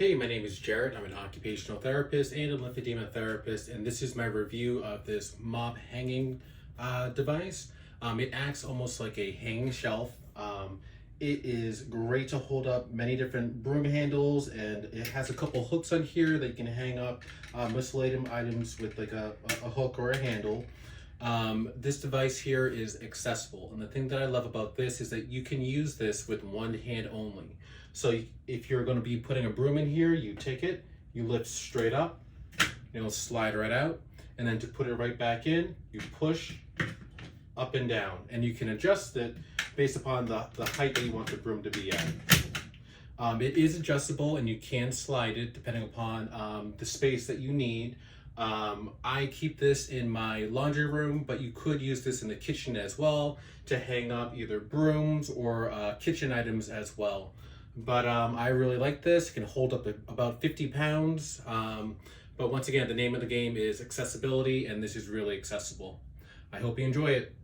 Hey, my name is Jared. I'm an occupational therapist and a lymphedema therapist, and this is my review of this mop hanging device. It acts almost like a hanging shelf. It is great to hold up many different broom handles, and it has a couple hooks on here that you can hang up miscellaneous items with like a hook or a handle. This device here is accessible, and the thing that I love about this is that you can use this with one hand only. So if you're going to be putting a broom in here, you take it, you lift straight up, it'll slide right out, and then to put it right back in, you push up and down, and you can adjust it based upon the height that you want the broom to be at. It is adjustable, and you can slide it depending upon the space that you need. I keep this in my laundry room, but you could use this in the kitchen as well to hang up either brooms or kitchen items as well. But I really like this. It can hold up about 50 pounds. But once again, the name of the game is accessibility, and this is really accessible. I hope you enjoy it.